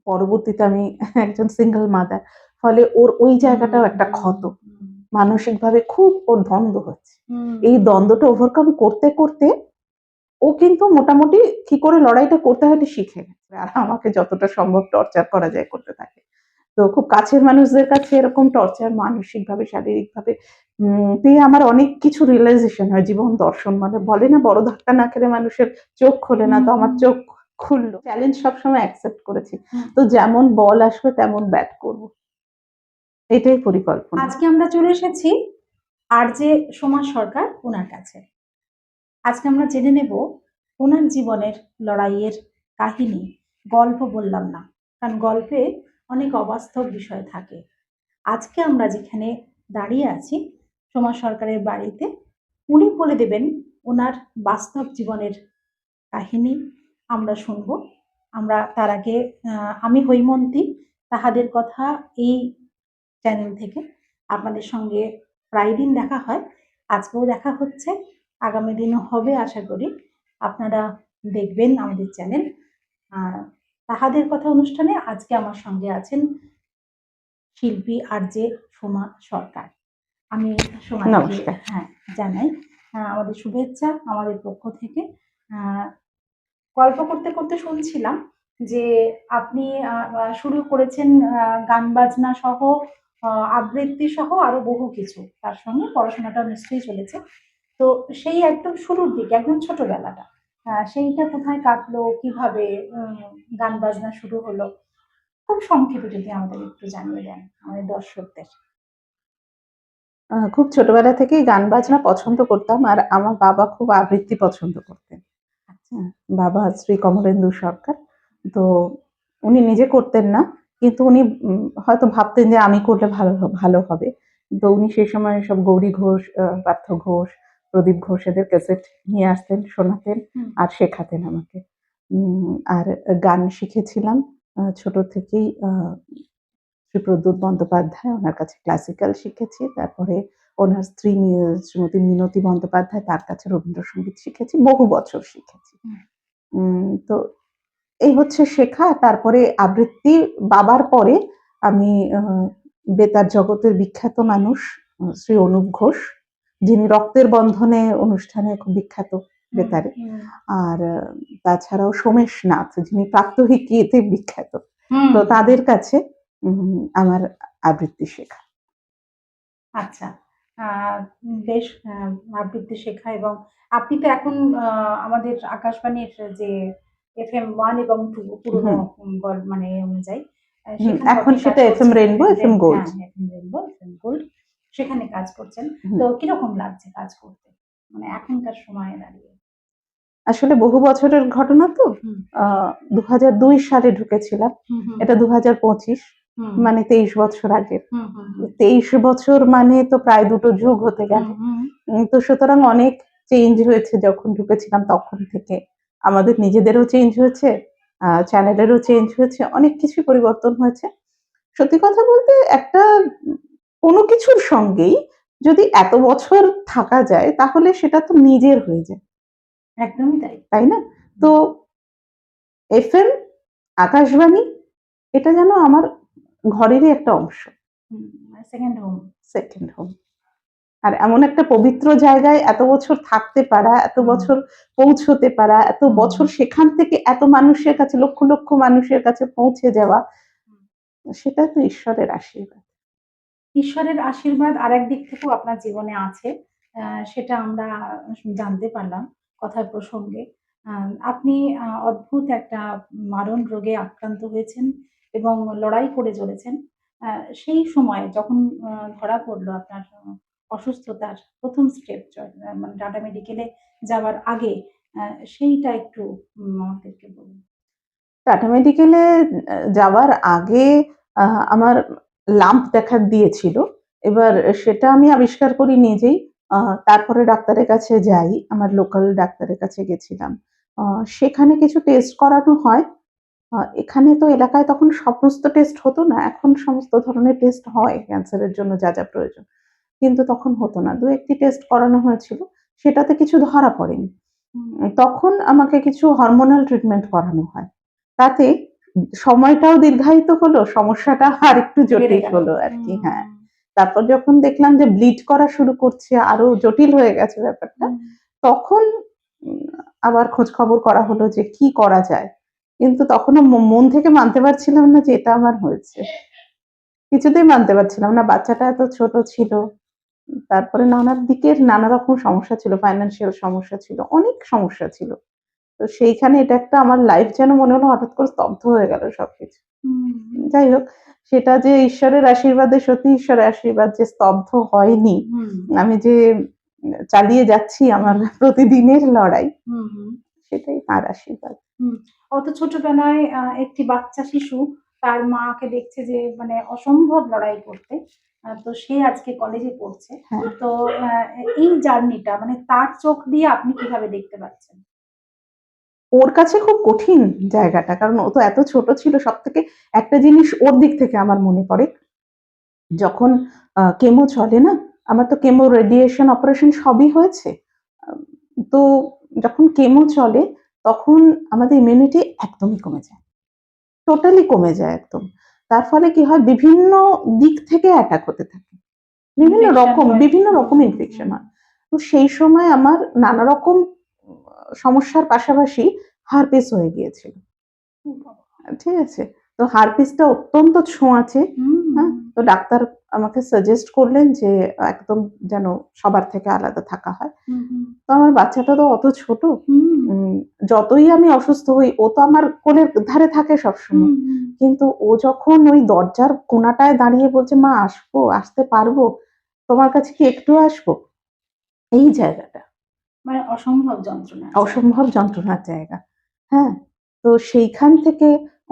পরবর্তীতে আমি একজন সিঙ্গল মাদার। ফলে ওর ওই জায়গাটাও একটা ক্ষত। মানসিকভাবে খুব ওর দ্বন্দ্ব হচ্ছে। এই দ্বন্দ্বটা ওভারকাম করতে, করতে ও কিন্তু মোটামুটি কি করে লড়াইটা করতে হয় এটা শিখে গেছে। আর আমাকে যতটা সম্ভব টর্চার করা যায় করতে থাকে। তো খুব কাছের মানুষদের কাছে এরকম টর্চার মানসিকভাবে, শারীরিকভাবে পেয়ে আমার অনেক কিছু রিয়ালাইজেশন হয়। জীবন দর্শন মানে বলে না বড় ধাক্কা না খেলে মানুষের চোখ খোলে না। তো আমার চোখ খুলল। চ্যালেঞ্জ সবসময় অ্যাকসেপ্ট করেছি। তো যেমন বল আসবে তেমন ব্যাট করব। এটাই পরিকল্পনা। আজকে আমরা চলে এসেছি আরজে সোমা সরকার ওনার কাছে। আজকে আমরা জেনে নেব ওনার জীবনের লড়াইয়ের কাহিনী। গল্প বললাম না, কারণ গল্পে অনেক অবাস্তব বিষয় থাকে। আজকে আমরা যেখানে দাঁড়িয়ে আছি সোমা সরকারের বাড়িতে, উনি বলে দেবেন ওনার বাস্তব জীবনের কাহিনী আমরা শুনবো। আমরা তার আগে আমি হৈমন্তী, তাহাদের কথা এই চ্যানেল থেকে আপনাদের সঙ্গে প্রায় দিন দেখা হয়। আজকেও দেখা হচ্ছে, আগামী দিনও হবে আশা করি। আপনারা দেখবেন আমাদের চ্যানেল। তাহাদের কথা অনুষ্ঠানে আজকে আমার সঙ্গে আছেন শিল্পী আরজে সোমা সরকার। আমি সোমাকে জানাই আমাদের শুভেচ্ছা আমাদের পক্ষ থেকে। গল্প করতে করতে শুনছিলাম যে আপনি শুরু করেছেন গান বাজনা সহ, আবৃত্তি সহ আরো বহু কিছু, তার সঙ্গে পড়াশোনাটা নিশ্চয়ই চলেছে। তো সেই একদম শুরুর দিকে একদম ছোটবেলাটা, সেইটা কোথায় কাটলো, কিভাবে গান বাজনা শুরু হলো, খুব সংক্ষেপে যদি আমাদের একটু জানিয়ে দেন আমাদের দর্শকদের। খুব ছোটবেলা থেকেই গান বাজনা পছন্দ করতাম। আর আমার বাবা খুব আবৃত্তি পছন্দ করতেন। বাবা শ্রী কমলেন্দু সরকার। তো উনি নিজে করতেন না। কিন্তু উনি হয়তো ভাবতেন যে আমি করলে ভালো হবে। তো উনি সেই সময় সব গৌরী ঘোষ, পার্থ ঘোষ, প্রদীপ ঘোষ এদের ক্যাসেট নিয়ে আসতেন, শোনাতেন আর শেখাতেন আমাকে। আর গান শিখেছিলাম ছোট থেকেই শ্রী প্রদ্যুৎ বন্দ্যোপাধ্যায়, ওনার কাছে ক্লাসিক্যাল শিখেছি। তারপরে ওনার স্ত্রী শ্রীমতী মিনতি বন্দ্যোপাধ্যায়, তার কাছে রবীন্দ্রসঙ্গীত শিখেছি। বহু বছর শিখেছি। তো এই হচ্ছে শেখা। তারপরে আবৃত্তি বাবার পরে আমি বেতার জগতের বিখ্যাত মানুষ শ্রী অনুপ ঘোষ, যিনি রক্তের বন্ধনে অনুষ্ঠানে খুব বিখ্যাত বেতারে। আর তাছাড়াও সোমেশ নাথ, যিনি প্রাত্যহিকীতে বিখ্যাত। তো তাদের কাছে আমার আবৃত্তি শেখা। আচ্ছা, বেশ। আবৃত্তি শেখা, এবং আপনি তো এখন আমাদের আকাশবাণীর যে FM 1 এবং 2 পুরনো মানে অনুযায়ী সেখানে এখন সেটা FM rainbow, FM gold. FM rainbow, FM gold সেখানে কাজ করছেন। তো কিরকম লাগছে কাজ করতে, মানে এখনকার সময়ে দাঁড়িয়ে? আসলে বহু বছরের ঘটনা তো। 2002 সালে ঢুকেছিলাম। এটা 2025, মানে 23 বছর আগের। 23 বছর মানে তো প্রায় দুটো যুগ হতে গেল। তো সুতরাং অনেক চেঞ্জ হয়েছে যখন ঢুকেছিলাম তখন থেকে। আমাদের নিজেদেরও চেঞ্জ হয়েছে, চ্যানেলেরও চেঞ্জ হয়েছে, অনেক কিছুই পরিবর্তন হয়েছে। সত্যি কথা বলতে একটা কোনো কিছুর সঙ্গেই যদি এত বছর থাকা যায় তাহলে সেটা তো নিজের হয়ে যায়। একদমই তাই, তাই না? তো FM, আকাশবাণী এটা যেন আমার ঘরেরই একটা অংশ। Second home. Second home. আর এমন একটা পবিত্র জায়গায় এত বছর থাকতে পারা, এত বছর পৌঁছতে পারা, এত বছর সেখান থেকে এত মানুষের কাছে, লক্ষ লক্ষ মানুষের কাছে পৌঁছে যাওয়া, সেটা তো ঈশ্বরের আশীর্বাদ। ঈশ্বরের আশীর্বাদ আর একদিক থেকেও আপনার জীবনে আছে, সেটা আমরা জানতে পারলাম কথার প্রসঙ্গে। আপনি অদ্ভুত একটা মারণ রোগে আক্রান্ত হয়েছেন এবং লড়াই করে চলেছেন। সেই সময়ে যখন ধরা পড়লো আপনার অসুস্থতার প্রথম স্টেপ, মানে টাটা মেডিকেলে যাওয়ার আগে, সেইটা একটু আমাদেরকে বলুন। টাটা মেডিকেলে যাওয়ার আগে আমার লাম্প দেখা দিয়েছিল। এবার সেটা আমি আবিষ্কার করি নিজেই। তারপরে ডাক্তারের কাছে যাই। আমার লোকাল ডাক্তারের কাছে গেছিলাম। সেখানে কিছু টেস্ট করানো হয়। এখানে তো এলাকায় তখন সমস্ত টেস্ট হতো না। এখন সমস্ত ধরনের টেস্ট হয় ক্যান্সারের জন্য যা, যা প্রয়োজন। কিন্তু তখন হতো না। ২-১ টি টেস্ট করানো হয়েছিল। সেটাতে কিছু ধরা পড়েনি। তখন আমাকে কিছু হরমোনাল ট্রিটমেন্ট করানো হয়। তাতে সময়টাও দীর্ঘায়িত হলো, সমস্যাটা আর একটু বেড়ে জটিল গেল। হলো আর কি। হ্যাঁ, তারপর যখন দেখলাম যে ব্লিড করা শুরু করছে, আরো জটিল হয়ে গেছে ব্যাপারটা, তখন আবার খোঁজ খবর করা হলো যে কি করা যায়। কিন্তু তখনও মন থেকে মানতে পারছিলাম না যে এটা আমার হয়েছে। কিছুতেই মানতে পারছিলাম না। বাচ্চাটা এত ছোট ছিল। তারপরে নানার দিকের নানা রকম সমস্যা ছিল, ফাইন্যান্সিয়াল সমস্যা ছিল, অনেক সমস্যা ছিল। তো সেইখানে এটা একটা আমার লাইফ যেন মনে হলো হঠাৎ করে স্তব্ধ হয়ে গেল সবকিছু। যাই হোক, সেটা যে ঈশ্বরের আশীর্বাদে, সত্যি ঈশ্বরের আশীর্বাদ যে স্তব্ধ হয়নি। আমি যে চালিয়ে যাচ্ছি আমার প্রতিদিনের লড়াই, সেটাই তার আশীর্বাদ। অত ছোটবেলায় একটি বাচ্চা শিশু তার মাকে দেখছে যে মানে অসম্ভব লড়াই করতে, তো সে আজকে কলেজে পড়ছে। হ্যাঁ। তো এই জার্নিটা মানে তার চোখ দিয়ে আপনি কিভাবে দেখতে পাচ্ছেন? ওর কাছে খুব কঠিন জায়গাটা। কারণ ও তো এত ছোট ছিল। সবথেকে একটা জিনিস ওর দিক থেকে আমার মনে পড়ে, যখন কেমো চলে না? আমার তো কেমো, রেডিয়েশন, অপারেশন সবই হয়েছে। আম তো যখন কেমো চলে তখন আমাদের ইমিউনিটি একদমই কমে যায়। টোটালি কমে যায় একদম। তার ফলে কি হয়? বিভিন্ন দিক থেকে অ্যাটাক হতে থাকে। ইনফেকশন হয়। বিভিন্ন রকম ইনফেকশন হয়। তো সেই সময় আমার নানা রকম সমস্যার পাশাপাশি হারপিস হয়ে গিয়েছিল। ঠিক আছে? তো হারপিসটা অত্যন্ত ছোঁয়াচে। হ্যাঁ? তো ডাক্তার আমাকে সাজেস্ট করলেন যে একদম যেন সবার থেকে আলাদা থাকা হয়। তো আমার বাচ্চাটা তো অত ছোট। উম যতই আমি অসুস্থ হই, ও তো আমার কোলের ধারে থাকে সবসময়। কিন্তু ও যখন ওই দরজার কোণাটায় দাঁড়িয়ে বলছে, "মা আসবো, আসতে পারবো? তোমার কাছে কি একটু আসবো?" এই জায়গাটা মানে অসম্ভব যন্ত্রণা। অসম্ভব যন্ত্রণার জায়গা। হ্যাঁ? তো সেইখান থেকে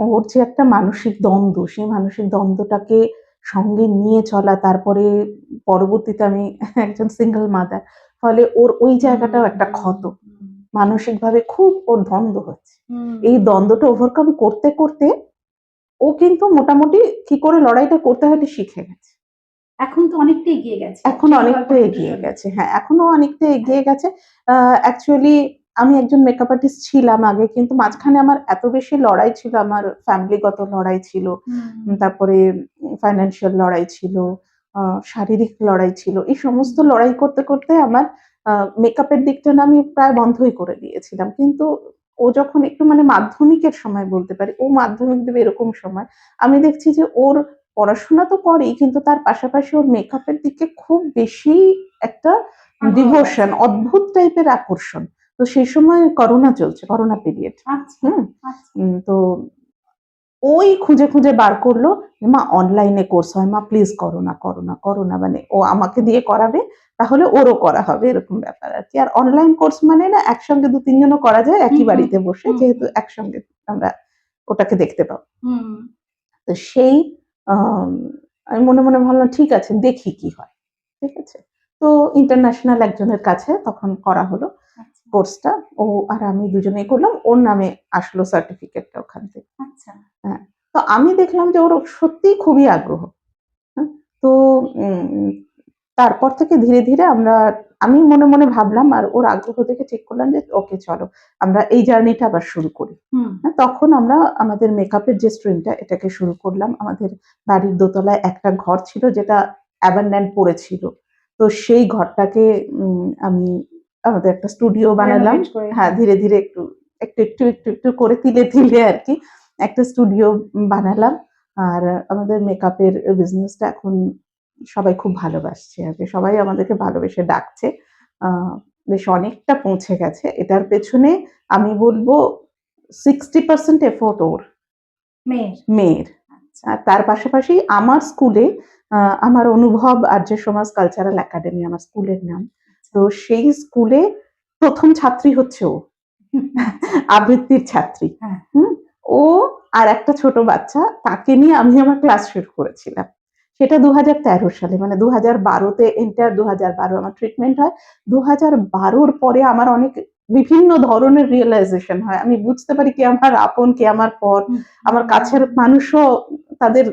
ওর যে একটা মানসিক দ্বন্দ্ব, সেই মানসিক দ্বন্দ্বটাকে সঙ্গে নিয়ে চলা, তারপরে পরবর্তীতে আমি একজন সিঙ্গল মাদার। ফলে ওর ওই জায়গাটাও একটা ক্ষত। মানসিকভাবে খুব ওর দ্বন্দ্ব হচ্ছে। এই দ্বন্দ্বটা ওভারকাম করতে, করতে ও কিন্তু মোটামুটি কি করে লড়াইটা করতে হয় এটা শিখে গেছে। এখন তো অনেকটা এগিয়ে গেছে। এখন সেই অনেকটা গল্পটা একটু এগিয়ে শুনি। গেছে। হ্যাঁ, এখনো অনেকটা এগিয়ে গেছে। অ্যাকচুয়ালি আমি একজন মেকআপ আর্টিস্ট ছিলাম আগে। কিন্তু মাঝখানে আমার এত বেশি লড়াই ছিল, আমার ফ্যামিলিগত লড়াই ছিল। তারপরে ফাইন্যান্সিয়াল লড়াই ছিল, আ শারীরিক লড়াই ছিল। এই সমস্ত লড়াই করতে, করতে আমার আ মেকআপের দিকটা না আমি প্রায় বন্ধই করে দিয়েছিলাম। কিন্তু ও যখন একটু মানে মাধ্যমিকের সময় বলতে পারি, ও মাধ্যমিক দেবে এরকম সময়, আমি দেখছি যে ওর পড়াশোনা তো করেই, কিন্তু তার পাশাপাশি ওর মেকআপের দিকে খুব বেশি একটা আগ্রহ ডিভোশন, আছে। অদ্ভুত টাইপের আকর্ষণ। তো সেই সময় করোনা চলছে, করোনা পিরিয়ড। আচ্ছা, হুম? আচ্ছা। তো ওই খুঁজে, খুঁজে বার করলো, "মা অনলাইনে কোর্স হয়, মা প্লিজ করো না, করো না, করো না।" মানে ও আমাকে দিয়ে করাবে, তাহলে ওরও করা হবে এরকম ব্যাপার আরকি। আর অনলাইন কোর্স মানে না একসঙ্গে ২-৩ জনও করা যায় একই বাড়িতে বসে, যেহেতু একসঙ্গে আমরা ওটাকে দেখতে পাবো। তো সেই আম আমি মনে, মনে ভাবলাম ঠিক আছে দেখি কি হয়। ঠিক আছে? তো ইন্টারন্যাশনাল একজনের কাছে তখন করা হলো কোর্সটা। ও আর আমি দুজনেই করলাম। ওর নামে আসলো সার্টিফিকেটটা ওখান থেকে। আচ্ছা। হ্যাঁ। তো আমি দেখলাম যে ওর সত্যিই খুবই আগ্রহ। হ্যাঁ? তো উম তারপর থেকে ধীরে, ধীরে আমি মনে, মনে ভাবলাম আর ওর আগ্রহ দেখে ঠিক করলাম যে ওকে চলো আমরা এই জার্নিটা আবার শুরু করি। হ্যাঁ? তখন আমরা আমাদের মেকআপের যে স্ট্রিমটা এটাকে শুরু করলাম। আমাদের বাড়ির দোতলায় একটা ঘর ছিল যেটা abandoned পড়েছিল। তো সেই ঘরটাকে আমি আমাদের একটা স্টুডিও বানালাম। রেনোভেট করে। হ্যাঁ, ধীরে, ধীরে একটু করে তিলে, তিলে আরকি একটা স্টুডিও বানালাম। আর আমাদের মেকআপের বিজনেসটা এখন সবাই খুব ভালোবাসছে আরকি। সবাই আমাদেরকে ভালোবেসে ডাকছে। আ বেশ অনেকটা পৌঁছে গেছে। এটার পেছনে আমি বলব 60% এফোর্ট ওর, মেয়ের। মেয়ের। আচ্ছা। আর তার পাশাপাশি আমার স্কুলে আমার অনুভব আর্য সমাজ কালচারাল একাডেমি আমার স্কুলের নাম। তো সেই স্কুলে ১ম ছাত্রী হচ্ছে ও। আবৃত্তির ছাত্রী। হ্যাঁ। হুম? ও আর একটা ছোট বাচ্চা, তাকে নিয়ে আমি আমার ক্লাস শুরু করেছিলাম। সেটা ২০১৩ সালে, মানে ২০১২ তে এন্টার ২০১২ আমার ট্রিটমেন্ট হয়। ২০১২ র পরে আমার অনেক বিভিন্ন ধরনের রিয়ালাইজেশন হয়। আমি বুঝতে পারি কে আমার আপন, কে আমার পর। আমার কাছের মানুষও তাদের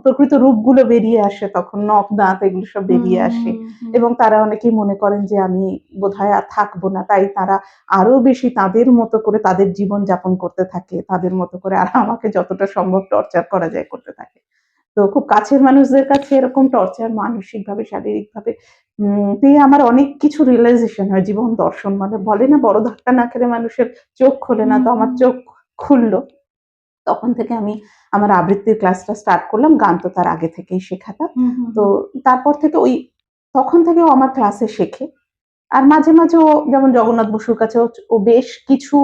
প্রকৃত রূপগুলো বেরিয়ে আসে, তখন নখ দাঁত এগুলো সব বেরিয়ে আসে। এবং তারা অনেকেই মনে করেন যে আমি বোধহয় আর থাকবো না, তাই তারা আরো বেশি তাদের মতো করে তাদের জীবন যাপন করতে থাকে, তাদের মতো করে, আর আমাকে যতটা সম্ভব টর্চার করা যায় করতে থাকে। তো খুব কাছের মানুষদের কাছে এরকম টর্চার মানসিকভাবে, শারীরিকভাবে পেয়ে আমার অনেক কিছু রিয়েলাইজেশন হয়। জীবন দর্শন মানে বলে না, বড় ধাক্কা না খেলে মানুষের চোখ খোলে না, তো আমার চোখ খুললো। তখন থেকে আমি আমার আবৃত্তির ক্লাসটা স্টার্ট করলাম। গান তো তার আগে থেকেই শেখাতাম। তো তারপর থেকে তখন থেকেও আমার ক্লাসে শেখে। আর মাঝে, মাঝে ও যেমন জগন্নাথ বসুর কাছে ও বেশ কিছু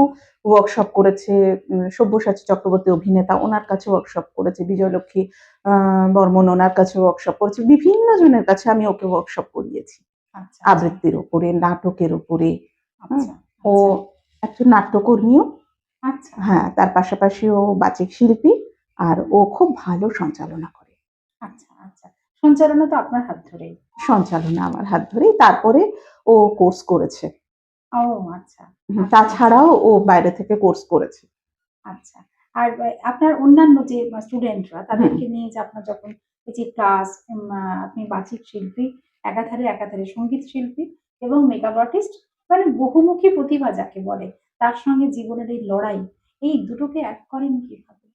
ওয়ার্কশপ করেছে। সব্যসাচী চক্রবর্তী অভিনেতা, ওনার কাছে ওয়ার্কশপ করেছে। বিজয়লক্ষ্মী আ বর্মন, ওনার কাছে ওয়ার্কশপ করেছে। বিভিন্ন জনের কাছে আমি ওকে ওয়ার্কশপ করিয়েছি। আচ্ছা, আচ্ছা, আবৃত্তির উপরে, নাটকের উপরে। হুম? আচ্ছা, ও আচ্ছা, একজন নাট্যকর্মীও। আচ্ছা, হ্যাঁ, তার পাশাপাশি ও বাচিক শিল্পী। আর ও খুব ভালো সঞ্চালনা করে। আচ্ছা, আচ্ছা। সঞ্চালনা তো আপনার হাত ধরেই। সঞ্চালনা আমার হাত ধরেই। তারপরে ও কোর্স করেছে। ও আচ্ছা, আচ্ছা, আচ্ছা, তাছাড়াও ও বাইরে থেকে কোর্স করেছে। আচ্ছা। আর আপনার অন্যান্য যে স্টুডেন্টরা হুম। তাদেরকে নিয়ে যে আপনার যখন এই যে ক্লাস আপনি বাচিক শিল্পী, একাধারে, একাধারে সঙ্গীত শিল্পী এবং মেকআপ আর্টিস্ট, মানে বহুমুখী প্রতিভা যাকে বলে, তার সঙ্গে জীবনের এই লড়াই, এই দুটোকে এক করেন কিভাবে?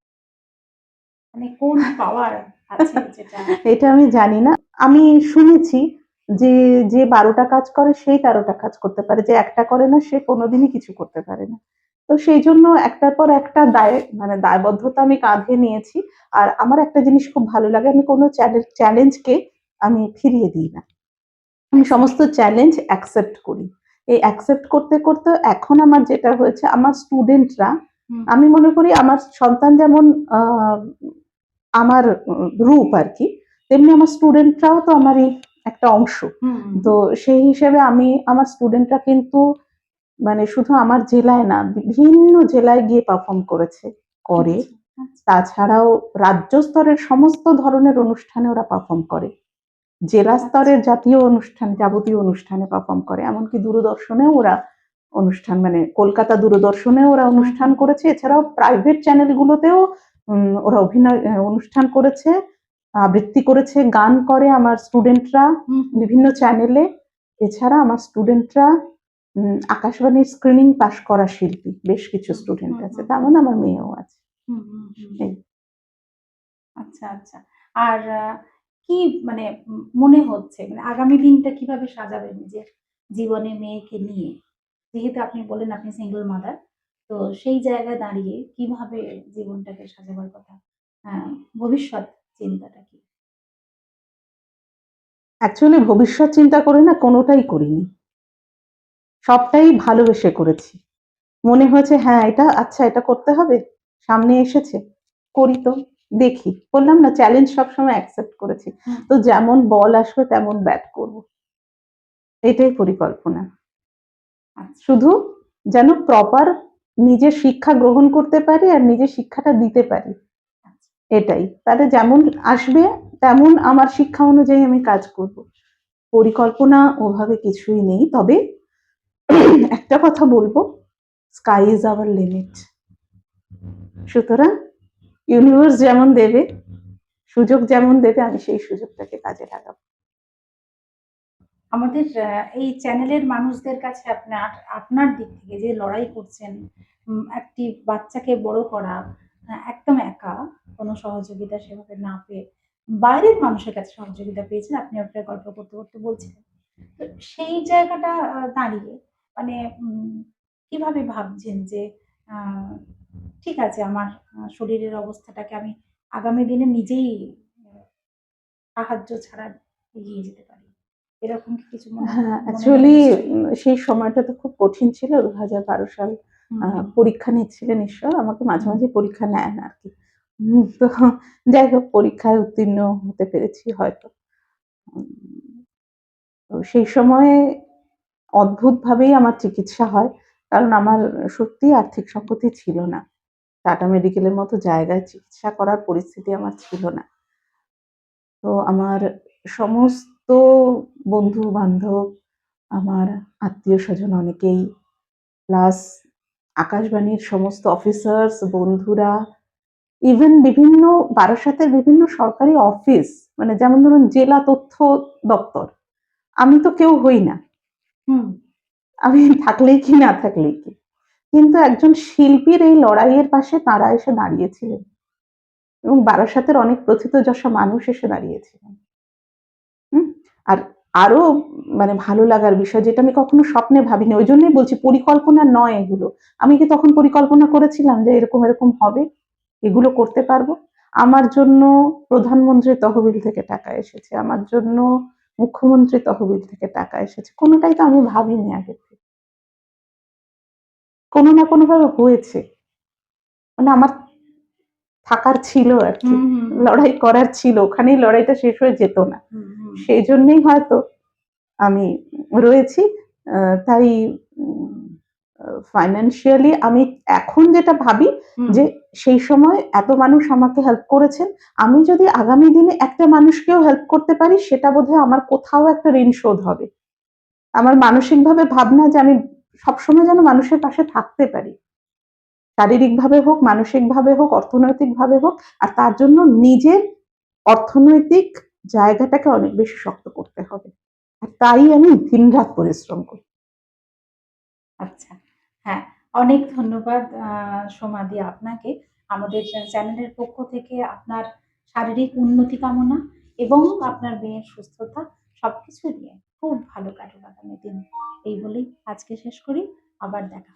মানে কোন পাওয়ার আছে যেটা এটা আমি জানি না। আমি শুনেছি যে, যে ১২ টা কাজ করে সেই ১৩ টা কাজ করতে পারে। যে একটা করে না সে কোনদিনই কিছু করতে পারে না। তো সেইজন্য একটার পর একটা মানে দায়বদ্ধতা আমি কাঁধে নিয়েছি। আর আমার একটা জিনিস খুব ভালো লাগে, আমি কোনো চ্যালেঞ্জকে আমি ফিরিয়ে দিই না। আমি অ্যাকসেপ্ট সমস্ত চ্যালেঞ্জ অ্যাকসেপ্ট করি। এই অ্যাকসেপ্ট করতে, করতে এখন আমার যেটা হয়েছে, আমার স্টুডেন্টরা, হুম, আমি মনে করি আমার সন্তান যেমন আ আমার রূপ আরকি, তেমনি আমার স্টুডেন্টরাও তো আমারই একটা অংশ। হুম, তো সেই হিসেবে আমি আমার স্টুডেন্টরা কিন্তু মানে শুধু আমার জেলায় না, বিভিন্ন জেলায় গিয়ে পারফর্ম করেছে, করে। আচ্ছা, আচ্ছা, তাছাড়াও রাজ্য স্তরের সমস্ত ধরনের অনুষ্ঠানে ওরা পারফর্ম করে। জেলা আচ্ছা, স্তরের জাতীয় অনুষ্ঠান, যাবতীয় অনুষ্ঠানে পারফর্ম করে। এমনকি দূরদর্শনেও ওরা অনুষ্ঠান, মানে কলকাতা দূরদর্শনেও ওরা হুম, অনুষ্ঠান হুম, করেছে। এছাড়াও প্রাইভেট চ্যানেলগুলোতেও ওরা অনুষ্ঠান করেছে, আবৃত্তি করেছে, গান করে আমার স্টুডেন্টরা হুম, হুম, বিভিন্ন চ্যানেলে। এছাড়া আমার স্টুডেন্টরা আকাশবাণীর স্ক্রিনিং পাস করা শিল্পী। বেশ কিছু হুম, স্টুডেন্ট হুম, আছে। হুম, তেমন আমার মেয়েও আছে। হুম, হুম, হুম। এই। আচ্ছা, আচ্ছা। আর কি মানে মনে হচ্ছে মানে আগামী দিনটা কিভাবে সাজাবেন নিজের জীবনে মেয়েকে নিয়ে? যেহেতু আপনি বললেন আপনি সিঙ্গল মাদার। তো সেই জায়গায় দাঁড়িয়ে কিভাবে জীবনটাকে সাজাবার কথা? আ ভবিষ্যৎ চিন্তাটা কি? অ্যাকচুয়ালি ভবিষ্যৎ চিন্তা করে না কোনটাই করিনি। সবটাই ভালোবেসে করেছি। মনে হয়েছে হ্যাঁ, এটা করতে হবে। সামনে এসেছে। করি তো, দেখি। বললাম না, চ্যালেঞ্জ সবসময় অ্যাকসেপ্ট করেছি। হুম, তো যেমন বল আসবে তেমন ব্যাট করব। এটাই পরিকল্পনা। আচ্ছা, শুধু যেন প্রপার নিজের শিক্ষা গ্রহণ করতে পারি আর নিজের শিক্ষাটা দিতে পারি। আচ্ছা। এটাই। তাহলে যেমন আসবে তেমন আমার শিক্ষা অনুযায়ী আমি কাজ করব। পরিকল্পনা ওভাবে কিছুই নেই। তবে একটা কথা বলব, স্কাই ইজ আওয়ার লিমিট। সুতরাং ইউনিভার্স যেমন দেবে, সুযোগ যেমন দেবে, আমি সেই সুযোগটাকে কাজে লাগাবো। আমাদের এই চ্যানেলের মানুষদের কাছে আপনার দিক থেকে যে লড়াই করছেন, একটি বাচ্চাকে বড় করা একদম একা, কোনো সহযোগিতা সেভাবে না পেয়ে বাইরের মানুষের কাছে সহযোগিতা পেয়েছেন। আপনি আপনার গল্প করতে, করতে বলছিলেন। তো সেই জায়গাটা দাঁড়িয়ে মানে কিভাবে ভাবছেন যে আ ঠিক আছে আমার শরীরের অবস্থাটাকে আমি আগামী দিনে নিজেই আ সাহায্য ছাড়া এগিয়ে যেতে পারি। এরকম কি কিছু মনে হ্যাঁ, মনে হয় অ্যাকচুয়ালি নিশ্চয়ই? সেই সময়টা তো খুব কঠিন ছিল। ২০১২ সাল। হুম, হুম, পরীক্ষা নিচ্ছিলেন ঈশ্বর। আমাকে মাঝে, হুম, মাঝে পরীক্ষা নেন আরকি। তো যাই হোক, পরীক্ষায় উত্তীর্ণ হতে পেরেছি হয়তো। উম তো সেই সময়ে অদ্ভুতভাবেই আমার চিকিৎসা হয়। কারণ আমার সত্যিই আর্থিক সঙ্গতি ছিল না। টাটা মেডিকেলের মতো জায়গায় চিকিৎসা করার পরিস্থিতি আমার ছিল না। তো আমার সমস্ত বন্ধু-বান্ধব, আমার আত্মীয়স্বজন অনেকেই, প্লাস আকাশবাণীর সমস্ত অফিসার্স, বন্ধুরা, ইভেন বিভিন্ন বারাসাতের বিভিন্ন সরকারি অফিস, মানে যেমন ধরুন জেলা তথ্য দপ্তর, আমি তো কেউ হই না, হুম আমি থাকলেই কি না থাকলেই কি, কিন্তু একজন শিল্পীর এই লড়াইয়ের পাশে তারা এসে দাঁড়িয়েছিলেন এবং বারাসাতের অনেক প্রথিতযশা মানুষ এসে দাঁড়িয়েছিলেন। হুম? আর আরো মানে ভালো লাগার বিষয়, যেটা আমি কখনো স্বপ্নে ভাবিনি, ওই জন্যই বলছি পরিকল্পনা নয় এগুলো। আমি কি তখন পরিকল্পনা করেছিলাম যে এরকম এরকম হবে, এগুলো করতে পারবো? আমার জন্য প্রধানমন্ত্রীর তহবিল থেকে টাকা এসেছে, আমার জন্য মুখ্যমন্ত্রীর তহবিল থেকে টাকা এসেছে, কোনোটাই তো আমি ভাবিনি আগে থেকে। কোনো না কোনো ভাবে হয়েছে, মানে আমার থাকার ছিল আর কি, হুম হুম হুম লড়াই করার ছিল, ওখানেই লড়াইটা শেষ হয়ে যেত না। হুম হুম সেই জন্যই হয়তো আমি রয়েছি। তাই ফাইন্যান্সিয়ালি আমি এখন যেটা ভাবি হুম যে সেই সময় এত মানুষ আমাকে হেল্প করেছেন। আমি যদি আগামী দিনে একটা মানুষকেও হেল্প করতে পারি, সেটা বোধহয় আমার কোথাও একটা ঋণ শোধ হবে। আমার মানসিকভাবে ভাবনা যে আমি সবসময় যেন মানুষের পাশে থাকতে পারি। শারীরিকভাবে হোক, মানসিকভাবে হোক, অর্থনৈতিকভাবে হোক। আর তার জন্য নিজের অর্থনৈতিক জায়গাটাকে অনেক বেশি শক্ত করতে হবে। আর তাই আমি দিনরাত পরিশ্রম করি। আচ্ছা। হ্যাঁ, অনেক ধন্যবাদ সোমাদি আপনাকে। আমাদের চ্যানেলের পক্ষ থেকে আপনার শারীরিক উন্নতি কামনা এবং আপনার মেয়ের সুস্থতা সবকিছু নিয়ে খুব ভালো কাটুক আগামী দিন। এই বলেই আজকে শেষ করি। আবার দেখা